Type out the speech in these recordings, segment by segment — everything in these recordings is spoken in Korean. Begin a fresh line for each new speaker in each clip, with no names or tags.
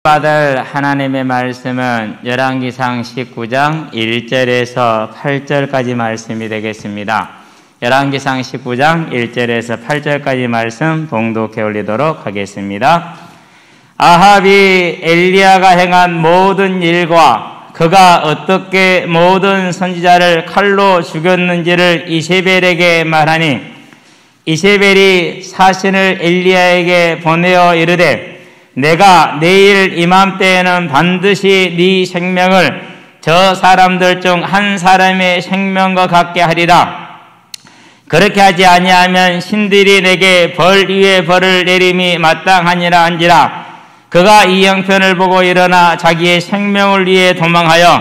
받을 하나님의 말씀은 열왕기상 19장 1절에서 8절까지 말씀이 되겠습니다. 열왕기상 19장 1절에서 8절까지 말씀 봉독해 올리도록 하겠습니다. 아합이 엘리야가 행한 모든 일과 그가 어떻게 모든 선지자를 칼로 죽였는지를 이세벨에게 말하니, 이세벨이 사신을 엘리야에게 보내어 이르되, 내가 내일 이맘때에는 반드시 네 생명을 저 사람들 중 한 사람의 생명과 같게 하리라. 그렇게 하지 아니하면 신들이 내게 벌 위에 벌을 내림이 마땅하니라 한지라. 그가 이 형편을 보고 일어나 자기의 생명을 위해 도망하여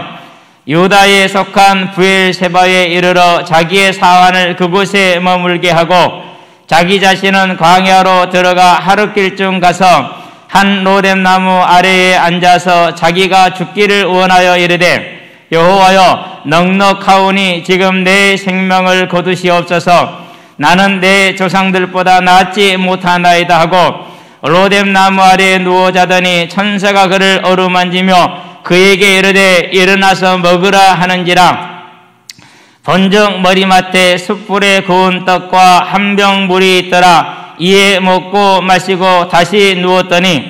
유다에 속한 브엘세바에 이르러 자기의 사환을 그곳에 머물게 하고, 자기 자신은 광야로 들어가 하룻길쯤 가서 한 로뎀나무 아래에 앉아서 자기가 죽기를 원하여 이르되, 여호와여, 넉넉하오니 지금 내 생명을 거두시옵소서. 나는 내 조상들보다 낫지 못하나이다 하고 로뎀나무 아래에 누워 자더니 천사가 그를 어루만지며 그에게 이르되 일어나서 먹으라 하는지라. 본즉 머리맡에 숯불에 구운 떡과 한 병 물이 있더라. 이에 먹고 마시고 다시 누웠더니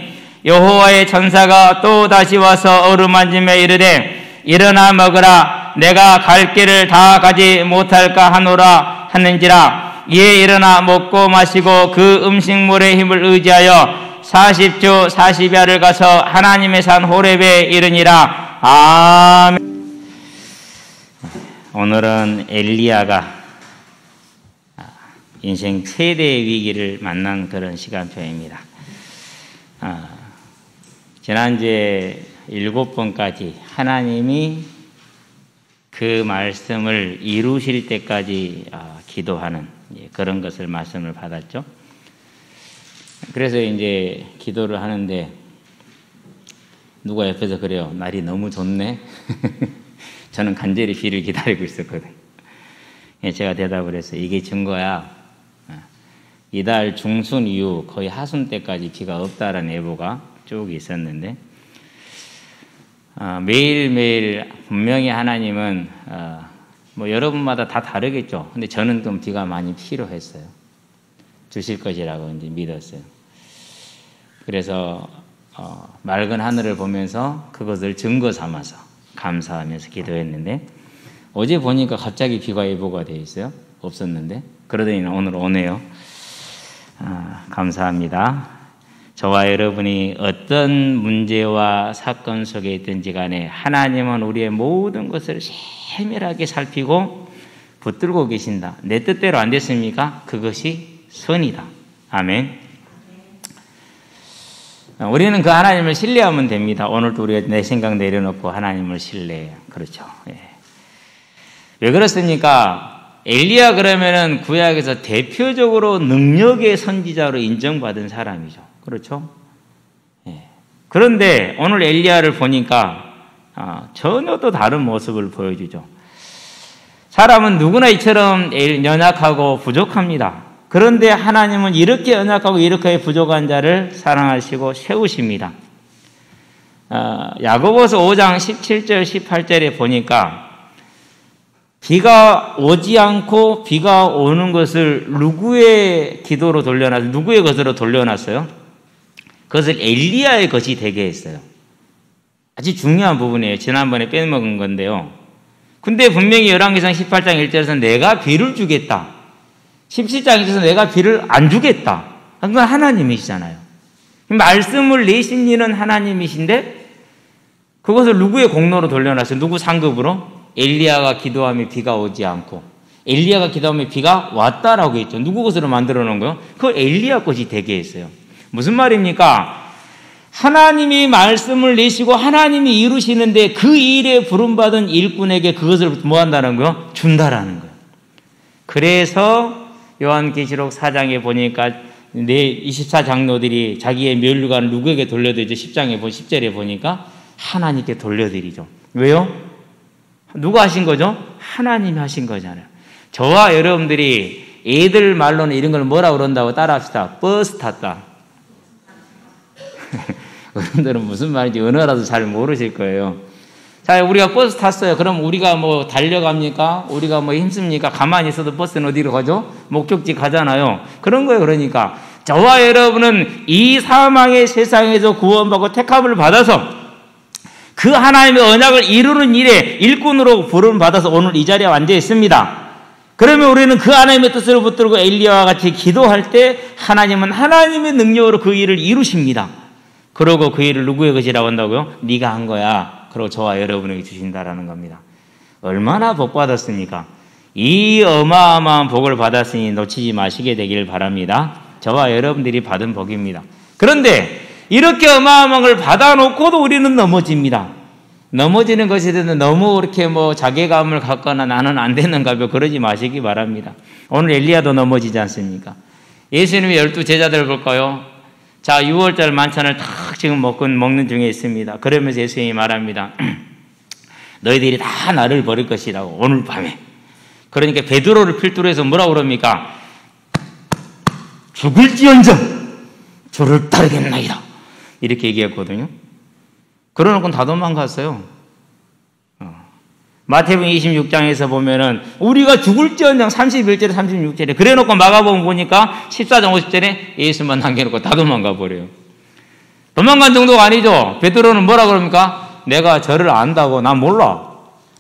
여호와의 천사가 또 다시 와서 어루만지며 이르되 일어나 먹으라. 내가 갈 길을 다 가지 못할까 하노라 하는지라. 이에 일어나 먹고 마시고 그 음식물의 힘을 의지하여 40주 40야를 가서 하나님의 산 호렙에 이르니라. 아멘. 오늘은 엘리야가 인생 최대의 위기를 만난 그런 시간표입니다. 지난주에 7번까지 하나님이 그 말씀을 이루실 때까지 기도하는 그런 것을 말씀을 받았죠. 그래서 이제 기도를 하는데 누가 옆에서 그래요. 날이 너무 좋네. 저는 간절히 비를 기다리고 있었거든요. 제가 대답을 했어요. 이게 증거야. 이달 중순 이후 거의 하순 때까지 비가 없다라는 예보가 쭉 있었는데, 매일매일 분명히 하나님은 뭐 여러분마다 다 다르겠죠. 근데 저는 좀 비가 많이 필요했어요. 주실 것이라고 이제 믿었어요. 그래서 맑은 하늘을 보면서 그것을 증거 삼아서 감사하면서 기도했는데, 어제 보니까 갑자기 비가 예보가 되어 있어요. 없었는데. 그러더니 오늘 오네요. 감사합니다. 저와 여러분이 어떤 문제와 사건 속에 있든지 간에 하나님은 우리의 모든 것을 세밀하게 살피고 붙들고 계신다. 내 뜻대로 안 됐습니까? 그것이 선이다. 아멘. 우리는 그 하나님을 신뢰하면 됩니다. 오늘도 우리가 내 생각 내려놓고 하나님을 신뢰해요. 그렇죠. 예. 왜 그렇습니까? 엘리야 그러면은 구약에서 대표적으로 능력의 선지자로 인정받은 사람이죠. 그렇죠? 예. 그런데 오늘 엘리야를 보니까 전혀 또 다른 모습을 보여주죠. 사람은 누구나 이처럼 연약하고 부족합니다. 그런데 하나님은 이렇게 연약하고 이렇게 부족한 자를 사랑하시고 세우십니다. 야고보서 5장 17절 18절에 보니까 비가 오지 않고 비가 오는 것을 누구의 기도로 돌려놨어요? 누구의 것으로 돌려놨어요? 그것을 엘리야의 것이 되게 했어요. 아주 중요한 부분이에요. 지난번에 빼먹은 건데요. 근데 분명히 열왕기상 18장 1절에서 내가 비를 주겠다. 17장 1절에서 내가 비를 안 주겠다. 그건 하나님이시잖아요. 말씀을 내신 이는 하나님이신데 그것을 누구의 공로로 돌려놨어요? 누구 상급으로? 엘리야가 기도하며 비가 오지 않고 엘리야가 기도하며 비가 왔다라고 했죠. 누구 것으로 만들어 놓은 거예요? 그걸 엘리야 것이 되게 했어요. 무슨 말입니까? 하나님이 말씀을 내시고 하나님이 이루시는데 그 일에 부름받은 일꾼에게 그것을 뭐 한다는 거예요? 준다라는 거예요. 그래서 요한계시록 4장에 보니까 24장로들이 자기의 면류관을 누구에게 돌려드리죠? 10절에 보니까 하나님께 돌려드리죠. 왜요? 누가 하신 거죠? 하나님이 하신 거잖아요. 저와 여러분들이 애들 말로는 이런 걸 뭐라 그런다고 따라합시다. 버스 탔다. 어른들은 무슨 말인지 언어라도 잘 모르실 거예요. 자, 우리가 버스 탔어요. 그럼 우리가 뭐 달려갑니까? 우리가 뭐 힘씁니까? 가만히 있어도 버스는 어디로 가죠? 목적지 가잖아요. 그런 거예요. 그러니까 저와 여러분은 이 사망의 세상에서 구원받고 택함을 받아서 그 하나님의 언약을 이루는 일에 일꾼으로 부름받아서 오늘 이 자리에 앉아 있습니다. 그러면 우리는 그 하나님의 뜻을 붙들고 엘리야와 같이 기도할 때 하나님은 하나님의 능력으로 그 일을 이루십니다. 그러고 그 일을 누구의 것이라고 한다고요? 네가 한 거야. 그리고 저와 여러분에게 주신다라는 겁니다. 얼마나 복 받았습니까? 이 어마어마한 복을 받았으니 놓치지 마시게 되길 바랍니다. 저와 여러분들이 받은 복입니다. 그런데 이렇게 어마어마한 걸 받아놓고도 우리는 넘어집니다. 넘어지는 것에 대해서 너무 이렇게 뭐 자괴감을 갖거나 나는 안 되는가 봐 그러지 마시기 바랍니다. 오늘 엘리야도 넘어지지 않습니까? 예수님의 12 제자들 볼까요? 자, 6월절 만찬을 탁 지금 먹는 중에 있습니다. 그러면서 예수님이 말합니다. 너희들이 다 나를 버릴 것이라고 오늘 밤에. 그러니까 베드로를 필두로 해서 뭐라고 그럽니까? 죽을지언정 주를 따르겠나이다. 이렇게 얘기했거든요. 그러놓고 다 도망갔어요. 마태복음 26장에서 보면은 우리가 죽을지언정 31절에 36절에 그래놓고 마가복음 보니까 14장 50절에 예수만 남겨놓고 다 도망가 버려요. 도망간 정도가 아니죠. 베드로는 뭐라 그럽니까? 내가 저를 안다고 난 몰라.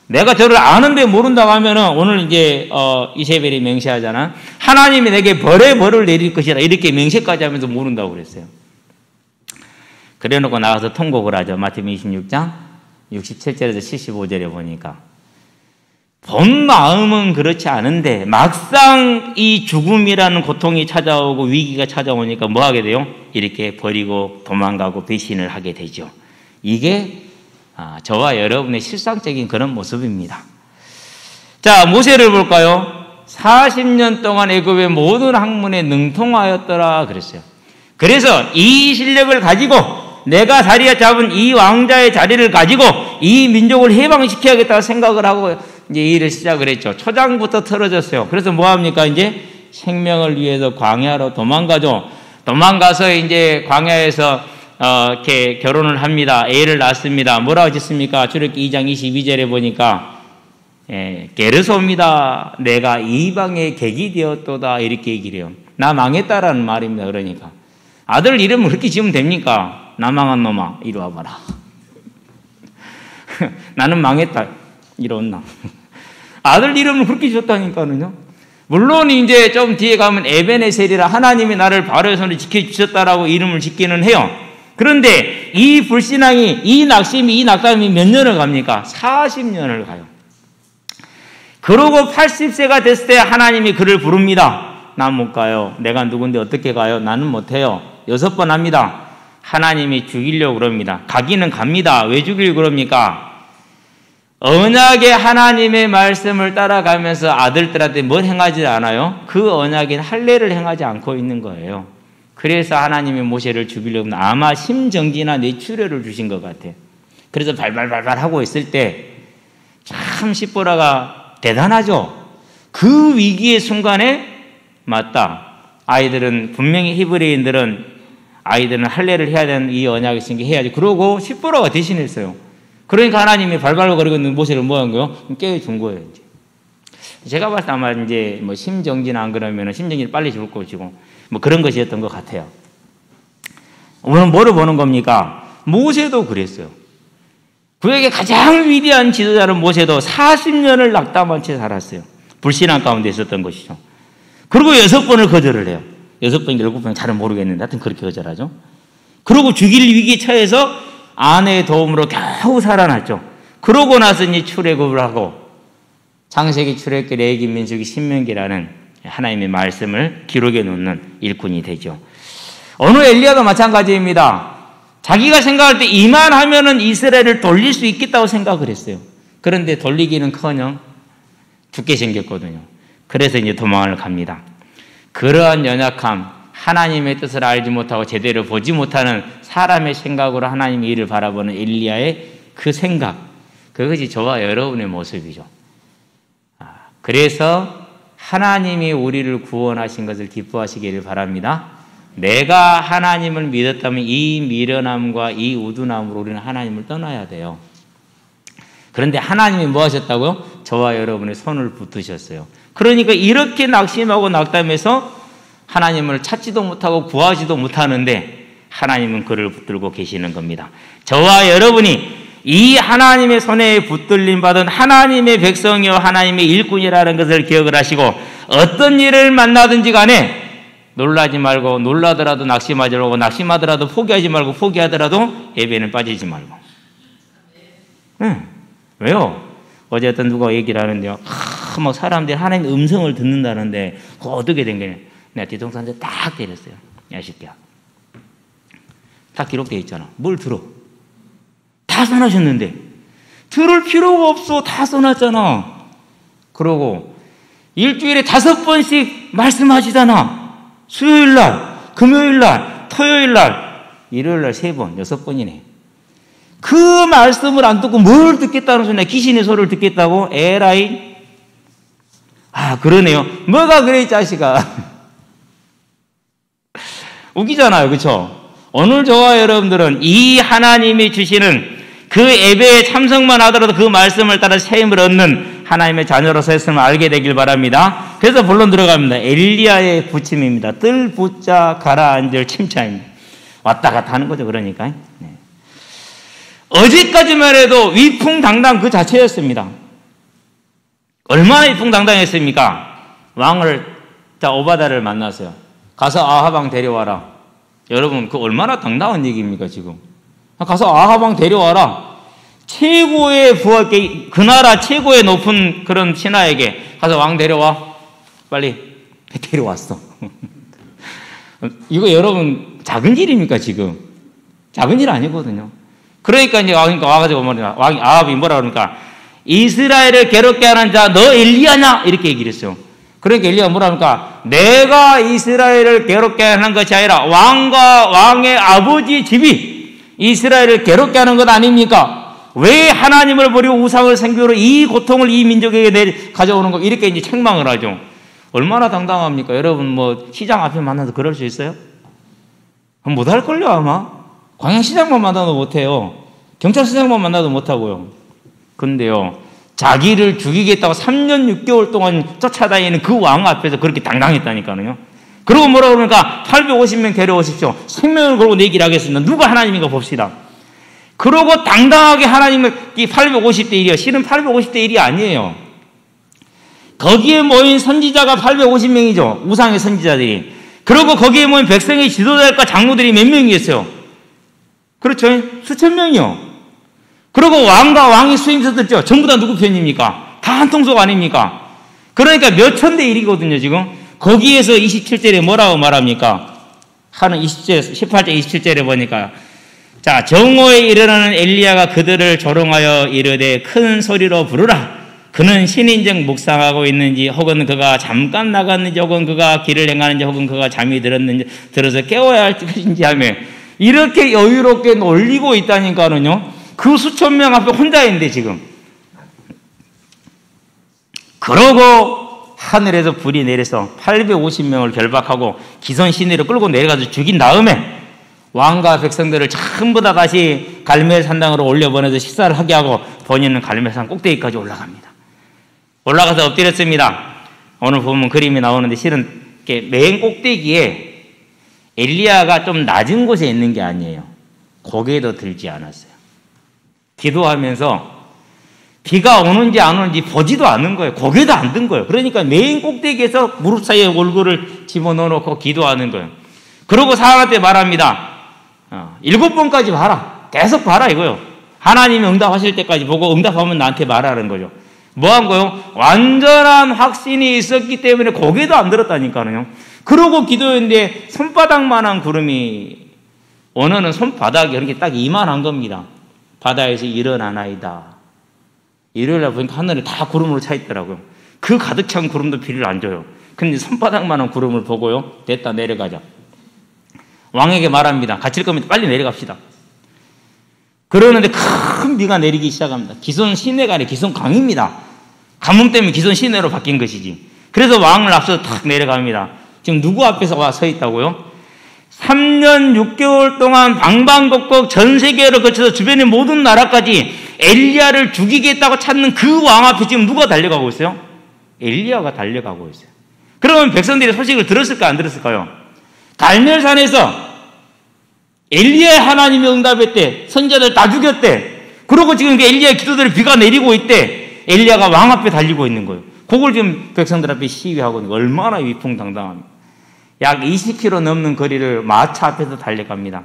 내가 저를 아는데 모른다고 하면은 오늘 이제 이세벨이 맹세하잖아. 하나님이 내게 벌을 내릴 것이라 이렇게 맹세까지 하면서 모른다고 그랬어요. 그래놓고 나가서 통곡을 하죠. 마태복음 26장 67절에서 75절에 보니까 본 마음은 그렇지 않은데 막상 이 죽음이라는 고통이 찾아오고 위기가 찾아오니까 뭐 하게 돼요? 이렇게 버리고 도망가고 배신을 하게 되죠. 이게 저와 여러분의 실상적인 그런 모습입니다. 자, 모세를 볼까요? 40년 동안 애굽의 모든 학문에 능통하였더라 그랬어요. 그래서 이 실력을 가지고 내가 자리에 잡은 이 왕자의 자리를 가지고 이 민족을 해방시켜야겠다고 생각을 하고 이제 일을 시작을 했죠. 초장부터 틀어졌어요. 그래서 뭐 합니까? 이제 생명을 위해서 광야로 도망가죠. 도망가서 이제 광야에서 이렇게 결혼을 합니다. 애를 낳습니다. 뭐라고 짓습니까? 출애굽기 2장 22절에 보니까 게르소입니다. 내가 이방의 객이 되었도다 이렇게 얘기를 해요. 나 망했다라는 말입니다. 그러니까 아들 이름을 그렇게 지으면 됩니까? 나 망한 놈아 이리 와봐라. 나는 망했다. 이런나. 아들 이름을 그렇게 지었다니까는요. 물론 이제 좀 뒤에 가면 에베네셀이라 하나님이 나를 바로의 손에 지켜주셨다라고 이름을 짓기는 해요. 그런데 이 불신앙이 이 낙심이 이 낙담이 몇 년을 갑니까? 40년을 가요. 그러고 80세가 됐을 때 하나님이 그를 부릅니다. 난 못 가요. 내가 누군데 어떻게 가요? 나는 못해요. 6번 합니다. 하나님이 죽이려고 그럽니다. 가기는 갑니다. 왜 죽이려고 그럽니까? 언약의 하나님의 말씀을 따라가면서 아들들한테 뭘 행하지 않아요? 그 언약인 할례를 행하지 않고 있는 거예요. 그래서 하나님이 모세를 죽이려고 아마 심정지나 뇌출혈을 주신 것 같아요. 그래서 발발발발 하고 있을 때 참 십보라가 대단하죠. 그 위기의 순간에 맞다. 아이들은 분명히 히브리인들은 아이들은 할례를 해야 되는 이 언약이 있으니까 해야지. 그러고 십보라가 대신했어요. 그러니까 하나님이 발발거리고 있는 모세를 뭐 한 거예요? 깨워준 거예요, 이제. 제가 봤을 때 아마 이제 뭐 심정지나 안 그러면 심정지는 빨리 죽을 것이고 뭐 그런 것이었던 것 같아요. 오늘 뭐를 보는 겁니까? 모세도 그랬어요. 그에게 가장 위대한 지도자는 모세도 40년을 낙담한 채 살았어요. 불신앙 가운데 있었던 것이죠. 그리고 6번을 거절을 해요. 6번, 7번 잘은 모르겠는데 하여튼 그렇게 거절하죠. 그리고 죽일 위기에 처해서 아내의 도움으로 겨우 살아났죠. 그러고 나서 이제 출애굽을 하고 창세기, 출애굽기, 레위기, 민수기, 신명기라는 하나님의 말씀을 기록해 놓는 일꾼이 되죠. 오늘 엘리야도 마찬가지입니다. 자기가 생각할 때 이만하면은 이스라엘을 돌릴 수 있겠다고 생각을 했어요. 그런데 돌리기는커녕 죽게 생겼거든요. 그래서 이제 도망을 갑니다. 그러한 연약함, 하나님의 뜻을 알지 못하고 제대로 보지 못하는 사람의 생각으로 하나님의 일을 바라보는 엘리야의 그 생각, 그것이 저와 여러분의 모습이죠. 그래서 하나님이 우리를 구원하신 것을 기뻐하시기를 바랍니다. 내가 하나님을 믿었다면 이 미련함과 이 우둔함으로 우리는 하나님을 떠나야 돼요. 그런데 하나님이 뭐 하셨다고요? 저와 여러분의 손을 붙드셨어요. 그러니까 이렇게 낙심하고 낙담해서 하나님을 찾지도 못하고 구하지도 못하는데 하나님은 그를 붙들고 계시는 겁니다. 저와 여러분이 이 하나님의 손에 붙들림 받은 하나님의 백성이요 하나님의 일꾼이라는 것을 기억을 하시고 어떤 일을 만나든지 간에 놀라지 말고 놀라더라도 낙심하지 말고 낙심하더라도 포기하지 말고 포기하더라도 예배는 빠지지 말고. 왜요? 어제 어떤 누가 얘기를 하는데요. 막 사람들이 하나님의 음성을 듣는다는데 그거 어떻게 된 거냐. 내가 뒤통수한테 딱 때렸어요. 야 새끼야. 다 기록되어 있잖아. 뭘 들어? 다 써놓으셨는데 들을 필요가 없어. 다 써놨잖아. 그러고 일주일에 5번씩 말씀하시잖아. 수요일날, 금요일날, 토요일날, 일요일날 3번, 6번이네. 그 말씀을 안 듣고 뭘 듣겠다는 소리냐. 귀신의 소리를 듣겠다고? 에라이. 그러네요. 뭐가 그래 이 자식아. 웃기잖아요. 그렇죠? 오늘 저와 여러분들은 이 하나님이 주시는 그 예배에 참석만 하더라도 그 말씀을 따라 세임을 얻는 하나님의 자녀로서 했음을 알게 되길 바랍니다. 그래서 본론 들어갑니다. 엘리야의 부침입니다. 뜰 붙자 가라앉을 침차입니다. 왔다 갔다 하는 거죠. 그러니까. 네. 어제까지만 해도 위풍당당 그 자체였습니다. 얼마나 위풍당당했습니까? 왕을 오바다를 만났어요. 가서 아합 데려와라. 여러분 그 얼마나 당당한 얘기입니까 지금. 가서 아합 데려와라. 최고의 부하께 그 나라 최고의 높은 그런 신하에게 가서 왕 데려와. 빨리 데려왔어. 이거 여러분 작은 일입니까 지금? 작은 일 아니거든요. 그러니까 이제 와가지고 왕이 아합이 뭐라 그러니까 이스라엘을 괴롭게 하는 자 너 엘리야냐 이렇게 얘기를 했어요. 그러니까 엘리야가 뭐라 하니까 내가 이스라엘을 괴롭게 하는 것이 아니라 왕과 왕의 아버지 집이 이스라엘을 괴롭게 하는 것 아닙니까? 왜 하나님을 버리고 우상을 섬기로 이 고통을 이 민족에게 가져오는 거 이렇게 이제 책망을 하죠. 얼마나 당당합니까? 여러분 뭐 시장 앞에 만나서 그럴 수 있어요? 못할걸요 아마. 광양시장만 만나도 못해요. 경찰서장만 만나도 못하고요. 근데요 자기를 죽이겠다고 3년 6개월 동안 쫓아다니는 그 왕 앞에서 그렇게 당당했다니까요. 그리고 뭐라고 그러니까 850명 데려오십시오. 생명을 걸고 내기를 하겠습니다. 누가 하나님인가 봅시다. 그러고 당당하게 하나님을 이 850대 1이요. 실은 850대 1이 아니에요. 거기에 모인 선지자가 850명이죠. 우상의 선지자들이. 그리고 거기에 모인 백성의 지도자들과 장로들이 몇 명이었어요? 그렇죠. 수천 명이요. 그리고 왕과 왕의 수행자들죠. 전부 다 누구 편입니까? 다 한 통속 아닙니까? 그러니까 몇 천대 1이거든요 지금. 거기에서 27절에 뭐라고 말합니까? 하는 18절 27절에 보니까 자 정오에 일어나는 엘리야가 그들을 조롱하여 이르되 큰 소리로 부르라. 그는 신인정 묵상하고 있는지 혹은 그가 잠깐 나갔는지 혹은 그가 길을 행하는지 혹은 그가 잠이 들어서 깨워야 할 것인지 하며 이렇게 여유롭게 놀리고 있다니까는요. 그 수천 명 앞에 혼자 있는데 지금. 그러고 하늘에서 불이 내려서 850명을 결박하고 기손 시내로 끌고 내려가서 죽인 다음에 왕과 백성들을 전부 다 다시 갈멜산당으로 올려보내서 식사를 하게 하고 본인은 갈멜산 꼭대기까지 올라갑니다. 올라가서 엎드렸습니다. 오늘 보면 그림이 나오는데 실은 맨 꼭대기에 엘리야가 좀 낮은 곳에 있는 게 아니에요. 고개도 들지 않았어요. 기도하면서 비가 오는지 안 오는지 보지도 않은 거예요. 고개도 안 든 거예요. 그러니까 맨 꼭대기에서 무릎 사이에 얼굴을 집어넣어놓고 기도하는 거예요. 그러고 사람한테 말합니다. 7번까지 봐라. 계속 봐라 이거요. 하나님이 응답하실 때까지 보고 응답하면 나한테 말하는 거죠. 뭐 한 거요? 완전한 확신이 있었기 때문에 고개도 안 들었다니까요. 그러고 기도했는데 손바닥만한 구름이 오늘은 손바닥이 이렇게 딱 이만한 겁니다. 바다에서 일어나나이다. 일요일날 보니까 하늘에 다 구름으로 차 있더라고요. 그 가득 찬 구름도 비를 안 줘요. 근데 손바닥만한 구름을 보고요. 됐다 내려가자. 왕에게 말합니다. 갇힐 겁니다. 빨리 내려갑시다. 그러는데 큰 비가 내리기 시작합니다. 기손 시내가 아니라 기손 강입니다. 가뭄 때문에 기손 시내로 바뀐 것이지. 그래서 왕을 앞서서 탁 내려갑니다. 지금 누구 앞에서 와 서 있다고요? 3년 6개월 동안 방방곡곡 전 세계를 거쳐서 주변의 모든 나라까지 엘리야를 죽이겠다고 찾는 그 왕 앞에 지금 누가 달려가고 있어요? 엘리야가 달려가고 있어요. 그러면 백성들이 소식을 들었을까 안 들었을까요? 갈멜산에서 엘리야의 하나님이 응답했대. 선지자들 다 죽였대. 그러고 지금 엘리야의 기도들이 비가 내리고 있대. 엘리야가 왕 앞에 달리고 있는 거예요. 그걸 지금 백성들 앞에 시위하고 있는 거예요. 얼마나 위풍당당합니까? 약 20km 넘는 거리를 마차 앞에서 달려갑니다.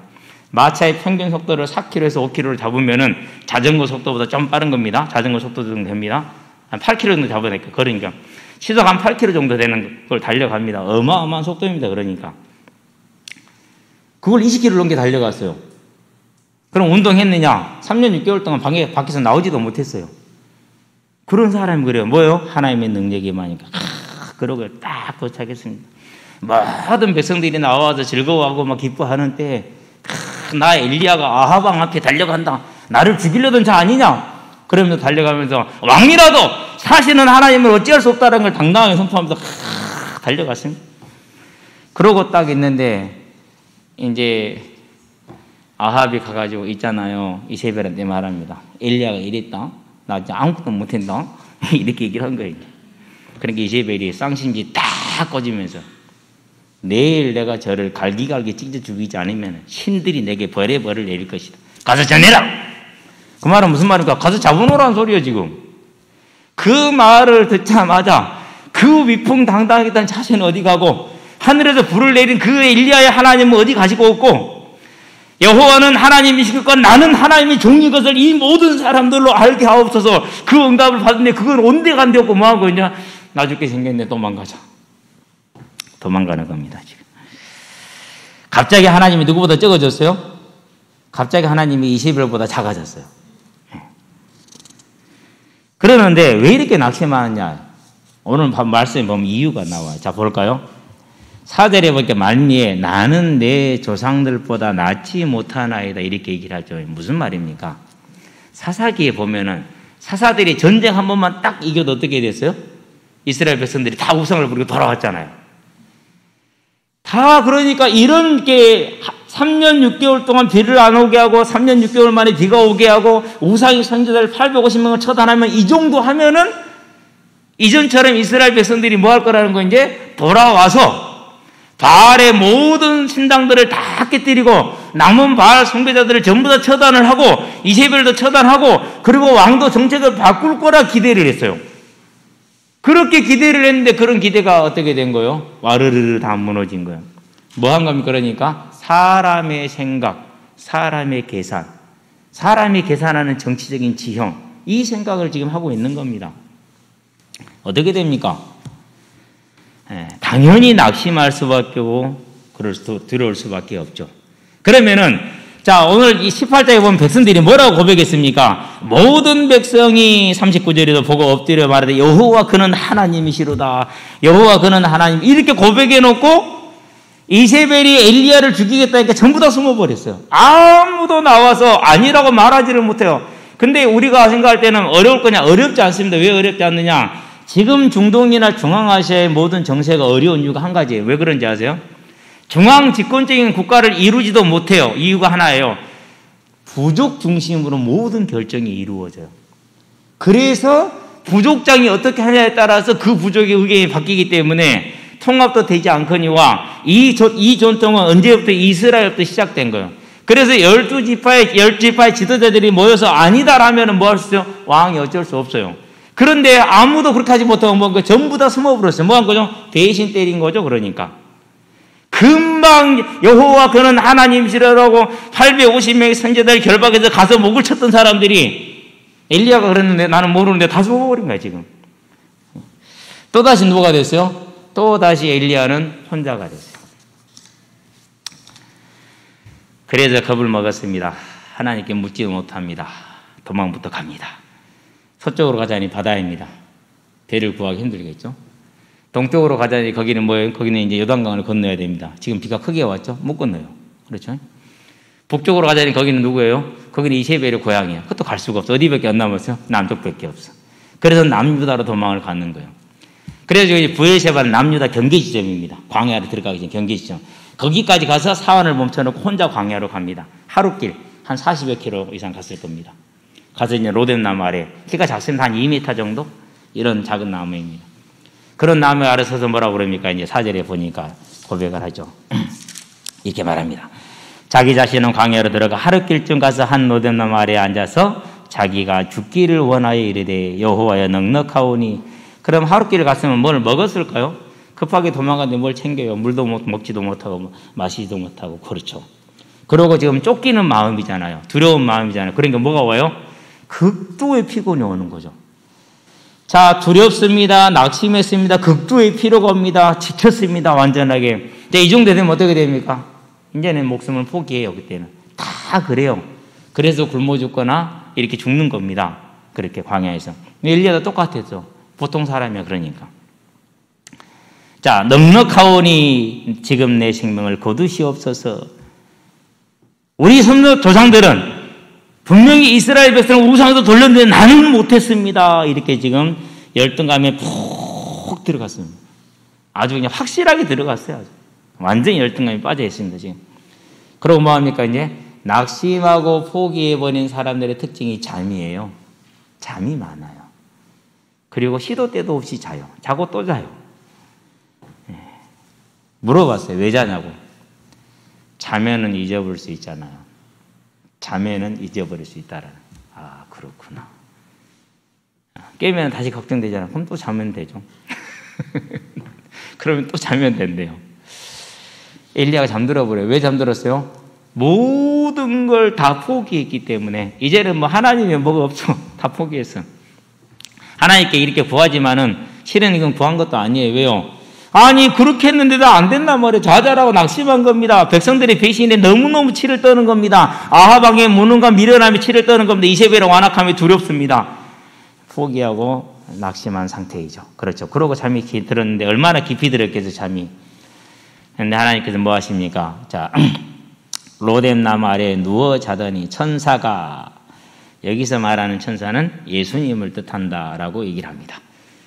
마차의 평균 속도를 4km에서 5km를 잡으면은 자전거 속도보다 좀 빠른 겁니다. 자전거 속도 정도 됩니다. 한 8km 정도 잡아낼까. 그러니까 시속 한 8km 정도 되는 걸 달려갑니다. 어마어마한 속도입니다. 그러니까 그걸 20km 넘게 달려갔어요. 그럼 운동했느냐? 3년 6개월 동안 밖에서 나오지도 못했어요. 그런 사람이 그래요. 뭐요? 하나님의 능력이 많으니까. 그러고 딱 도착했습니다. 모든 백성들이 나와서 즐거워하고 막 기뻐하는 때, 나 엘리야가 아합 왕 앞에 달려간다. 나를 죽이려던 자 아니냐? 그러면서 달려가면서 왕이라도 사실은 하나님을 어찌할 수 없다는 걸 당당하게 선포하면서 달려갔습니다. 그러고 딱 있는데 이제 아합이 가가지고 있잖아요. 이세벨한테 말합니다. 엘리야가 이랬다. 나 이제 아무것도 못한다. 이렇게 얘기를 한 거예요. 그러니까 이세벨이 쌍심지 딱 꺼지면서 내일 내가 저를 갈기갈기 찢어 죽이지 않으면 신들이 내게 벌의 벌을 내릴 것이다. 가서 전해라. 그 말은 무슨 말입니까? 가서 잡아놓으라는 소리예요 지금. 그 말을 듣자마자 그 위풍당당했던 자신은 어디 가고 하늘에서 불을 내린 그 엘리야의 하나님은 어디 가시고 없고 여호와는 하나님이시고 나는 하나님의 종인 것을 이 모든 사람들로 알게 하옵소서. 그 응답을 받았는데 그건 온데간데 없고 뭐하고 있냐. 나 죽게 생겼네. 도망가자. 도망가는 겁니다 지금. 갑자기 하나님이 누구보다 적어졌어요? 갑자기 하나님이 이세벨보다 작아졌어요. 그러는데 왜 이렇게 낙심하느냐. 오늘 말씀에 보면 이유가 나와요. 자 볼까요? 4절에 보니까 말미에 나는 내 조상들보다 낫지 못하나이다 이렇게 얘기를 하죠. 무슨 말입니까? 사사기에 보면은 사사들이 전쟁 한 번만 딱 이겨도 어떻게 됐어요? 이스라엘 백성들이 다 우상을 부리고 돌아왔잖아요. 다 그러니까 이런 게 3년 6개월 동안 비를 안 오게 하고 3년 6개월 만에 비가 오게 하고 우상의 선지자들 850명을 처단하면 이 정도 하면은 이전처럼 이스라엘 백성들이 뭐 할 거라는 거 이제 돌아와서 바알의 모든 신당들을 다 깨뜨리고 남은 바알 숭배자들을 전부 다 처단을 하고 이세벨도 처단하고 그리고 왕도 정책을 바꿀 거라 기대를 했어요. 그렇게 기대를 했는데 그런 기대가 어떻게 된 거예요? 와르르르 다 무너진 거예요. 뭐 한 겁니까? 그러니까 사람의 생각, 사람의 계산, 사람이 계산하는 정치적인 지형, 이 생각을 지금 하고 있는 겁니다. 어떻게 됩니까? 당연히 낙심할 수밖에 없고 두려울 수밖에 없죠. 그러면은 자 오늘 이 18장에 보면 백성들이 뭐라고 고백했습니까? 모든 백성이 39절에도 보고 엎드려 말하되 여호와 그는 하나님이시로다. 여호와 그는 하나님 이렇게 고백해놓고 이세벨이 엘리야를 죽이겠다니까 전부 다 숨어버렸어요. 아무도 나와서 아니라고 말하지를 못해요. 근데 우리가 생각할 때는 어려울 거냐? 어렵지 않습니다. 왜 어렵지 않느냐? 지금 중동이나 중앙아시아의 모든 정세가 어려운 이유가 한 가지예요. 왜 그런지 아세요? 중앙 집권적인 국가를 이루지도 못해요. 이유가 하나예요. 부족 중심으로 모든 결정이 이루어져요. 그래서 부족장이 어떻게 하냐에 따라서 그 부족의 의견이 바뀌기 때문에 통합도 되지 않거니와 이 전통은 언제부터 이스라엘부터 시작된 거예요. 그래서 12지파의 지도자들이 모여서 아니다라면 뭐 할 수 있어요? 왕이 어쩔 수 없어요. 그런데 아무도 그렇게 하지 못하고 뭐 전부 다 숨어버렸어요. 뭐 한 거죠? 대신 때린 거죠. 그러니까. 금방 여호와 그는 하나님이시라고 850명의 선지자들 결박해서 가서 목을 쳤던 사람들이 엘리야가 그랬는데 나는 모르는데 다 죽어버린 거야 지금. 또다시 누가 됐어요? 또다시 엘리야는 혼자가 됐어요. 그래서 겁을 먹었습니다. 하나님께 묻지 못합니다. 도망부터 갑니다. 서쪽으로 가자니 바다입니다. 배를 구하기 힘들겠죠. 동쪽으로 가자니 거기는 뭐예요? 거기는 이제 요단강을 건너야 됩니다. 지금 비가 크게 왔죠? 못 건너요. 그렇죠? 북쪽으로 가자니 거기는 누구예요? 거기는 이세벨의 고향이에요. 그것도 갈 수가 없어. 어디밖에 안 남았어요? 남쪽밖에 없어. 그래서 남유다로 도망을 가는 거예요. 그래서 부엘셰바는 남유다 경계 지점입니다. 광야로 들어가기 전 경계 지점. 거기까지 가서 사원을 멈춰놓고 혼자 광야로 갑니다. 하루길 한 40여 킬로 이상 갔을 겁니다. 가서 이제 로뎀 나무 아래, 키가 작습니다. 한 2m 정도? 이런 작은 나무입니다. 그런 나무 아래 서서 뭐라고 그럽니까? 이제 4절에 보니까 고백을 하죠. 이렇게 말합니다. 자기 자신은 광야로 들어가 하루길쯤 가서 한 로뎀 나무 아래에 앉아서 자기가 죽기를 원하여 이르되 여호와여 넉넉하오니. 그럼 하루길을 갔으면 뭘 먹었을까요? 급하게 도망갔는데 뭘 챙겨요? 물도 먹지도 못하고 마시지도 못하고. 그렇죠. 그러고 지금 쫓기는 마음이잖아요. 두려운 마음이잖아요. 그러니까 뭐가 와요? 극도의 피곤이 오는 거죠. 자, 두렵습니다. 낙심했습니다. 극도의 피로가 옵니다. 지쳤습니다. 완전하게. 이 정도 되면 어떻게 됩니까? 이제는 목숨을 포기해요. 그때는 다 그래요. 그래서 굶어 죽거나 이렇게 죽는 겁니다. 그렇게 광야에서. 엘리야도 똑같았죠. 보통 사람이야. 그러니까. 자, 넉넉하오니 지금 내 생명을 거두시옵소서. 우리 조상들은 분명히 이스라엘 백성은 우상도 돌렸는데 나는 못했습니다. 이렇게 지금 열등감에 푹 들어갔습니다. 아주 그냥 확실하게 들어갔어요. 아주. 완전히 열등감에 빠져 있습니다. 지금. 그러고 뭐합니까? 이제 낙심하고 포기해버린 사람들의 특징이 잠이에요. 잠이 많아요. 그리고 시도 때도 없이 자요. 자고 또 자요. 물어봤어요. 왜 자냐고. 자면은 잊어버릴 수 있잖아요. 자면은 잊어버릴 수 있다라는. 아, 그렇구나. 깨면 다시 걱정되잖아. 그럼 또 자면 되죠. 그러면 또 자면 된대요. 엘리야가 잠들어 버려요. 왜 잠들었어요? 모든 걸 다 포기했기 때문에. 이제는 뭐 하나님이 뭐가 없죠. 다 포기했어. 하나님께 이렇게 구하지만은 실은 이건 구한 것도 아니에요. 왜요? 아니 그렇게 했는데도 안 된단 말이에요. 좌절하고 낙심한 겁니다. 백성들의 배신에 너무너무 치를 떠는 겁니다. 아하방의 무능과 미련함에 치를 떠는 겁니다. 이세벨의 완악함이 두렵습니다. 포기하고 낙심한 상태이죠. 그렇죠. 그러고 잠이 들었는데 얼마나 깊이 들었겠어요. 잠이. 그런데 하나님께서 뭐 하십니까? 자, 로뎀 나무 아래에 누워 자더니 천사가, 여기서 말하는 천사는 예수님을 뜻한다라고 얘기를 합니다.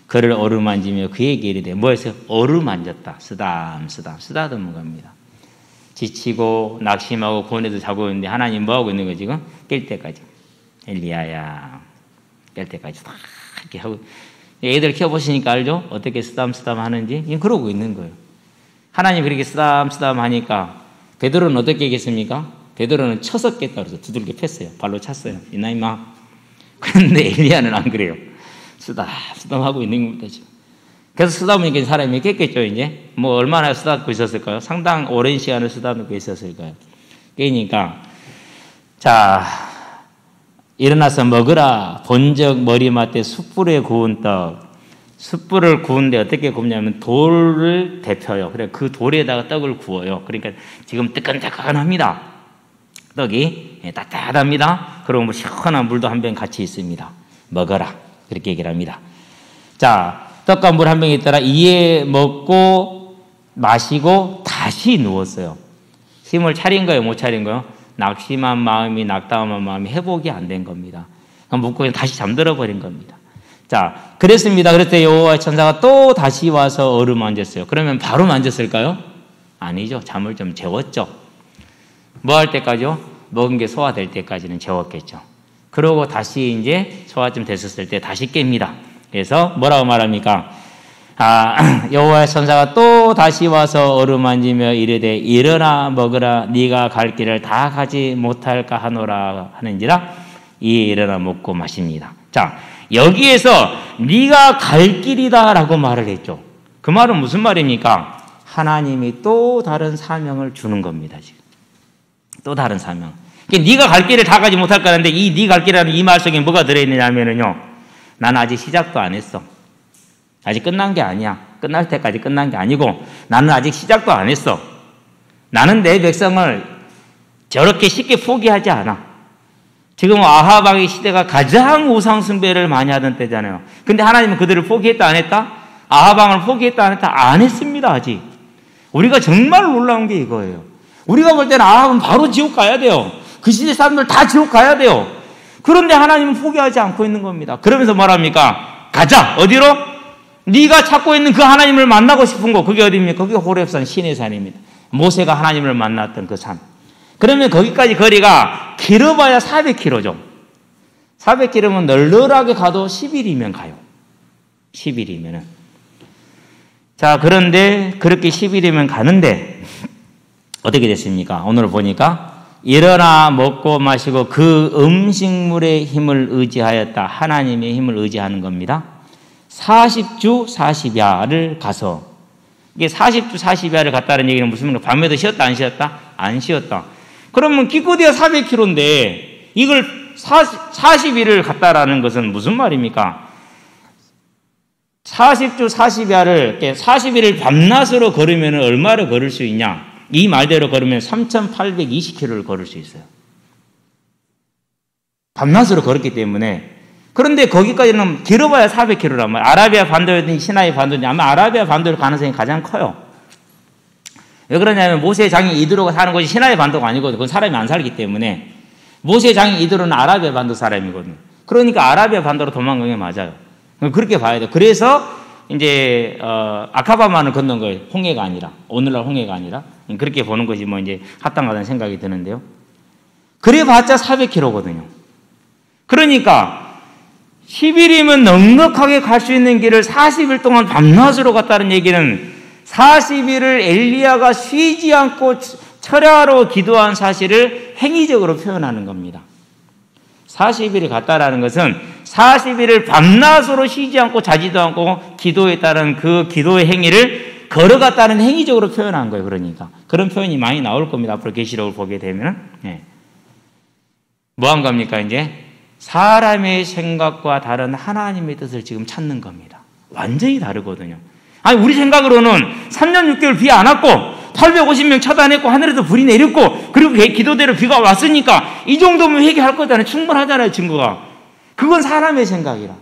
그를 어루만지며 그에게 이르되, 뭐였어요? 어루만졌다. 쓰다듬은 겁니다. 지치고 낙심하고 고뇌도 자고 있는데 하나님 뭐하고 있는 거지 지금? 깰 때까지. 엘리야야, 깰 때까지 다 이렇게 하고. 애들 키워보시니까 알죠? 어떻게 쓰담쓰담 하는지. 이건 그러고 있는 거예요. 하나님 그렇게 쓰담쓰담 하니까 베드로는 어떻게 했겠습니까? 베드로는 쳐서 깼다 그래서 두들겨 팼어요. 발로 찼어요. 이나 임마. 그런데 엘리야는 안 그래요. 쓰담하고 있는 겁니다, 지금. 그래서 쓰다보니까 사람이 깼겠죠, 이제. 뭐, 얼마나 쓰다듬고 있었을까요? 상당 오랜 시간을 쓰다듬고 있었을까요? 깨니까, 자, 일어나서 먹으라. 본적 머리맡에 숯불에 구운 떡. 숯불을 구운데 어떻게 굽냐면 돌을 데펴요. 그래, 그 돌에다가 떡을 구워요. 그러니까 지금 뜨끈뜨끈합니다. 떡이 따뜻합니다. 그리고 뭐 시원한 물도 한 병 같이 있습니다. 먹어라. 그렇게 얘기를 합니다. 자, 떡과 물 한 병이 있더라. 이에 먹고 마시고 다시 누웠어요. 힘을 차린 거예요? 못 차린 거예요? 낙심한 마음이, 낙담한 마음이 회복이 안 된 겁니다. 묵고 다시 잠들어 버린 겁니다. 자, 그랬습니다. 그랬더니 여호와의 천사가 또 다시 와서 어루만졌어요. 그러면 바로 만졌을까요? 아니죠. 잠을 좀 재웠죠. 뭐 할 때까지요? 먹은 게 소화될 때까지는 재웠겠죠. 그러고 다시 이제 소화좀 됐었을 때 다시 깹니다. 그래서 뭐라고 말합니까? 여호와의 천사가 또 다시 와서 어루만지며 이르되 일어나 먹으라. 네가 갈 길을 다 가지 못할까 하노라 하는지라. 이에 일어나 먹고 마십니다. 자, 여기에서 네가 갈 길이다라고 말을 했죠. 그 말은 무슨 말입니까? 하나님이 또 다른 사명을 주는 겁니다. 지금 또 다른 사명. 네가 갈 길을 다 가지 못할 거라는데 이 네 갈 길이라는 이 말 속에 뭐가 들어있느냐면요, 나는 아직 시작도 안 했어. 아직 끝난 게 아니야. 끝날 때까지 끝난 게 아니고 나는 아직 시작도 안 했어. 나는 내 백성을 저렇게 쉽게 포기하지 않아. 지금 아합 왕의 시대가 가장 우상 숭배를 많이 하던 때잖아요. 근데 하나님은 그들을 포기했다 안 했다? 아합 왕을 포기했다 안 했다? 안 했습니다. 아직. 우리가 정말 놀라운 게 이거예요. 우리가 볼 때는 아합은 바로 지옥 가야 돼요. 그 시대 사람들 다 지옥 가야 돼요. 그런데 하나님은 포기하지 않고 있는 겁니다. 그러면서 말합니까? 가자. 어디로? 네가 찾고 있는 그 하나님을 만나고 싶은 곳. 그게 어디입니까? 그게 호렙산 시내산입니다. 모세가 하나님을 만났던 그 산. 그러면 거기까지 거리가 길어봐야 400km죠. 400km면 널널하게 가도 10일이면 가요. 10일이면은. 자, 그런데 그렇게 10일이면 가는데 어떻게 됐습니까? 오늘 보니까 일어나 먹고 마시고 그 음식물의 힘을 의지하였다. 하나님의 힘을 의지하는 겁니다. 40주 40야를 가서, 이게 40주 40야를 갔다는 얘기는 무슨 말이에요? 밤에도 쉬었다 안 쉬었다? 안 쉬었다. 그러면 기껏해야 400km인데 이걸 40일을 갔다라는 것은 무슨 말입니까? 40주 40야를 40일을 밤낮으로 걸으면 얼마를 걸을 수 있냐? 이 말대로 걸으면 3,820km를 걸을 수 있어요. 밤낮으로 걸었기 때문에. 그런데 거기까지는 길어봐야 400km란 말이에요. 아라비아 반도든 시나이 반도든 아마 아라비아 반도를 가능성이 가장 커요. 왜 그러냐면 모세의 장인 이드로가 사는 곳이 시나이 반도가 아니거든요. 그건 사람이 안 살기 때문에. 모세의 장인 이드로는 아라비아 반도 사람이거든요. 그러니까 아라비아 반도로 도망간 게 맞아요. 그렇게 봐야 돼요. 그래서 이제 아카바만을 건넌 거예요. 홍해가 아니라, 오늘날 홍해가 아니라 그렇게 보는 것이 뭐 이제 합당하다는 생각이 드는데요. 그래봤자 400km거든요. 그러니까 10일이면 넉넉하게 갈 수 있는 길을 40일 동안 밤낮으로 갔다는 얘기는 40일을 엘리야가 쉬지 않고 철야로 기도한 사실을 행위적으로 표현하는 겁니다. 40일이 갔다라는 것은 40일을 밤낮으로 쉬지 않고 자지도 않고 기도했다는 그 기도의 행위를 걸어갔다는 행위적으로 표현한 거예요. 그러니까 그런 표현이 많이 나올 겁니다. 앞으로 계시록을 보게 되면. 뭐 한 겁니까? 이제 사람의 생각과 다른 하나님의 뜻을 지금 찾는 겁니다. 완전히 다르거든요. 아니, 우리 생각으로는 3년 6개월 비 안 왔고 850명 차단했고 하늘에서 불이 내렸고 그리고 기도대로 비가 왔으니까 이 정도면 회개할 거잖아요. 충분하잖아요. 증거가. 그건 사람의 생각이라.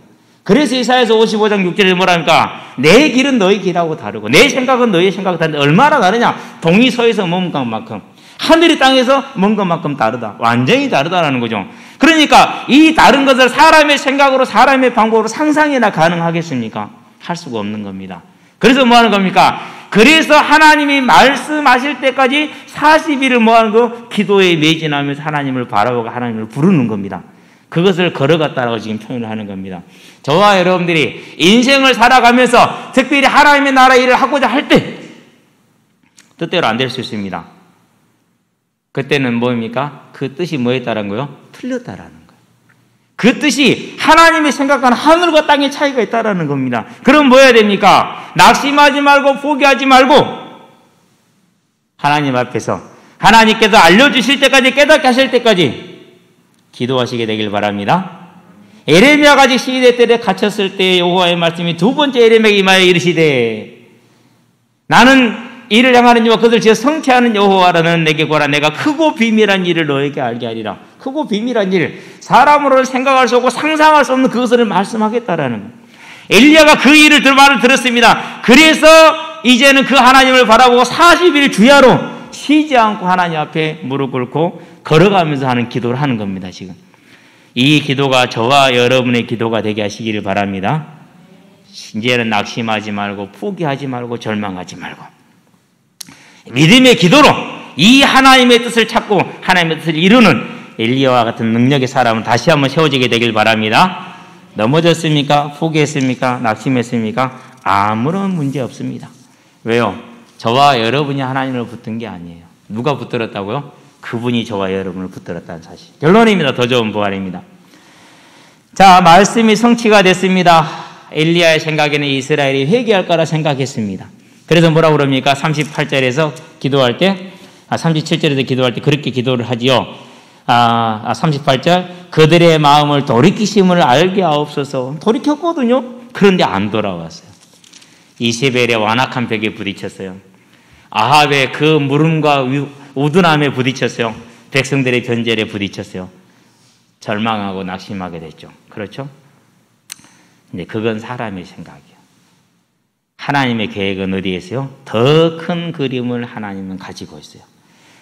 그래서 이사야서 55장 6절에 뭐랍니까? 내 길은 너희 길하고 다르고 내 생각은 너희의 생각과 다른데 얼마나 다르냐? 동이 서에서 먼 것만큼 하늘이 땅에서 먼 것만큼 다르다. 완전히 다르다라는 거죠. 그러니까 이 다른 것을 사람의 생각으로 사람의 방법으로 상상이나 가능하겠습니까? 할 수가 없는 겁니다. 그래서 뭐 하는 겁니까? 그래서 하나님이 말씀하실 때까지 40일을 뭐 하는 거? 기도에 매진하면서 하나님을 바라보고 하나님을 부르는 겁니다. 그것을 걸어갔다라고 지금 표현을 하는 겁니다. 저와 여러분들이 인생을 살아가면서 특별히 하나님의 나라 일을 하고자 할 때 뜻대로 안 될 수 있습니다. 그때는 뭐입니까? 그 뜻이 뭐였다는 거요? 틀렸다라는 거예요. 그 뜻이 하나님의 생각과는 하늘과 땅의 차이가 있다라는 겁니다. 그럼 뭐 해야 됩니까? 낙심하지 말고 포기하지 말고 하나님 앞에서 하나님께서 알려주실 때까지 깨닫게 하실 때까지 기도하시게 되길 바랍니다. 에레미야가 아직 시대 때 갇혔을 때 여호와의 말씀이 두 번째 에레미야에게 임하여 이르시되 나는 이를 향하는 이와 그것을 지어 성취하는 여호와라는 내게 구하라. 내가 크고 비밀한 일을 너에게 알게 하리라. 크고 비밀한 일, 사람으로는 생각할 수 없고 상상할 수 없는 그것을 말씀하겠다라는 거예요. 엘리야가 그 일을 말을 들었습니다. 그래서 이제는 그 하나님을 바라보고 40일 주야로 쉬지 않고 하나님 앞에 무릎 꿇고 걸어가면서 하는 기도를 하는 겁니다. 지금 이 기도가 저와 여러분의 기도가 되게 하시기를 바랍니다. 이제는 낙심하지 말고 포기하지 말고 절망하지 말고 믿음의 기도로 이 하나님의 뜻을 찾고 하나님의 뜻을 이루는 엘리야와 같은 능력의 사람은 다시 한번 세워지게 되길 바랍니다. 넘어졌습니까? 포기했습니까? 낙심했습니까? 아무런 문제 없습니다. 왜요? 저와 여러분이 하나님을 붙든 게 아니에요. 누가 붙들었다고요? 그분이 저와 여러분을 붙들었다는 사실. 결론입니다. 더 좋은 부활입니다. 자, 말씀이 성취가 됐습니다. 엘리야의 생각에는 이스라엘이 회개할 거라 생각했습니다. 그래서 뭐라고 그럽니까? 38절에서 기도할 때, 37절에서 기도할 때 그렇게 기도를 하지요. 38절, 그들의 마음을 돌이키심을 알게 하옵소서. 돌이켰거든요. 그런데 안 돌아왔어요. 이세벨의 완악한 벽에 부딪혔어요. 아합의 그 물음과 우둔함에 부딪혔어요. 백성들의 변절에 부딪혔어요. 절망하고 낙심하게 됐죠. 그렇죠? 근데 그건 사람의 생각이에요. 하나님의 계획은 어디에 있어요? 더 큰 그림을 하나님은 가지고 있어요.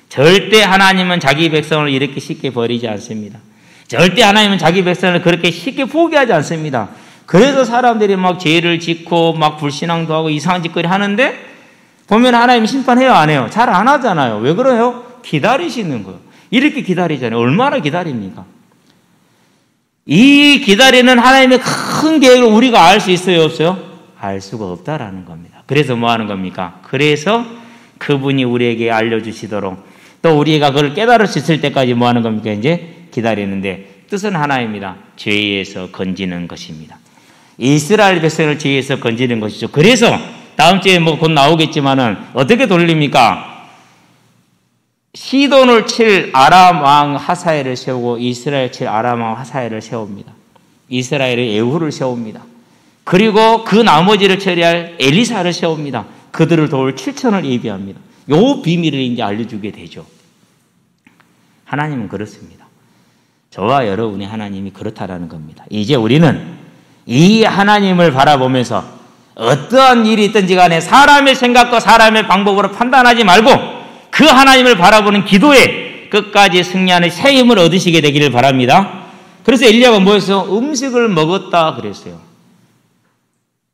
절대 하나님은 자기 백성을 이렇게 쉽게 버리지 않습니다. 절대 하나님은 자기 백성을 그렇게 쉽게 포기하지 않습니다. 그래서 사람들이 막 죄를 짓고 막 불신앙도 하고 이상한 짓거리 하는데 보면 하나님 심판해요, 안 해요? 잘 안 하잖아요. 왜 그래요? 기다리시는 거예요. 이렇게 기다리잖아요. 얼마나 기다립니까? 이 기다리는 하나님의 큰 계획을 우리가 알 수 있어요, 없어요? 알 수가 없다라는 겁니다. 그래서 뭐 하는 겁니까? 그래서 그분이 우리에게 알려주시도록 또 우리가 그걸 깨달을 수 있을 때까지 뭐 하는 겁니까? 이제 기다리는데 뜻은 하나입니다. 죄에서 건지는 것입니다. 이스라엘 백성을 죄에서 건지는 것이죠. 그래서 다음 주에 뭐 곧 나오겠지만은 어떻게 돌립니까? 시돈을 칠 아람 왕 하사엘을 세우고 이스라엘 칠 아람 왕 하사엘을 세웁니다. 이스라엘의 예후를 세웁니다. 그리고 그 나머지를 처리할 엘리사를 세웁니다. 그들을 도울 7천을 예비합니다. 요 비밀을 이제 알려주게 되죠. 하나님은 그렇습니다. 저와 여러분의 하나님이 그렇다라는 겁니다. 이제 우리는 이 하나님을 바라보면서 어떠한 일이 있든지 간에 사람의 생각과 사람의 방법으로 판단하지 말고 그 하나님을 바라보는 기도에 끝까지 승리하는 새 힘을 얻으시게 되기를 바랍니다. 그래서 엘리야가 뭐였어요? 음식을 먹었다 그랬어요.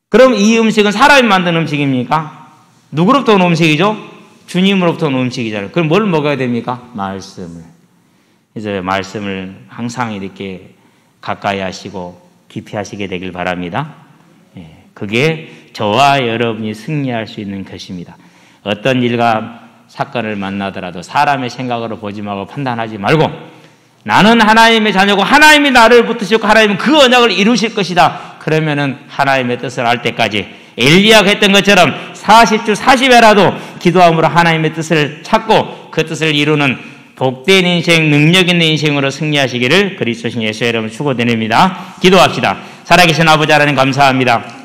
그럼 이 음식은 사람이 만든 음식입니까? 누구로부터 온 음식이죠? 주님으로부터 온 음식이잖아요. 그럼 뭘 먹어야 됩니까? 말씀을. 그래서 말씀을 항상 이렇게 가까이 하시고 깊이 하시게 되길 바랍니다. 그게 저와 여러분이 승리할 수 있는 것입니다. 어떤 일과 사건을 만나더라도 사람의 생각으로 보지 말고 판단하지 말고 나는 하나님의 자녀고 하나님이 나를 붙드셨고 하나님은 그 언약을 이루실 것이다. 그러면은 하나님의 뜻을 알 때까지 엘리야가 했던 것처럼 40주 40회라도 기도함으로 하나님의 뜻을 찾고 그 뜻을 이루는 복된 인생, 능력 있는 인생으로 승리하시기를 그리스도신 예수 이름으로 축원드립니다. 기도합시다. 살아계신 아버지 하나님 감사합니다.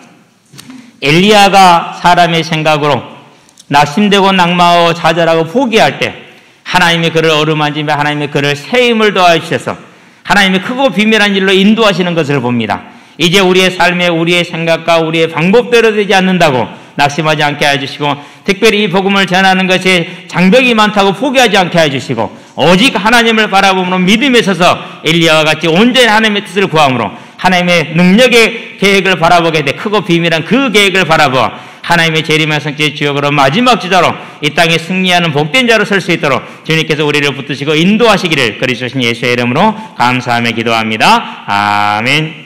엘리야가 사람의 생각으로 낙심되고 낙마하고 좌절하고 포기할 때 하나님이 그를 어루만지며 하나님이 그를 새 힘을 더하여 주셔서 하나님의 크고 비밀한 일로 인도하시는 것을 봅니다. 이제 우리의 삶에 우리의 생각과 우리의 방법대로 되지 않는다고 낙심하지 않게 해주시고 특별히 이 복음을 전하는 것에 장벽이 많다고 포기하지 않게 해주시고 오직 하나님을 바라보므로 믿음에 서서 엘리야와 같이 온전히 하나님의 뜻을 구함으로 하나님의 능력의 계획을 바라보게 돼 크고 비밀한 그 계획을 바라보아 하나님의 재림의 성취의 주역으로 마지막 주자로 이 땅에 승리하는 복된 자로 설 수 있도록 주님께서 우리를 붙드시고 인도하시기를 그리스도신 예수의 이름으로 감사하며 기도합니다. 아멘.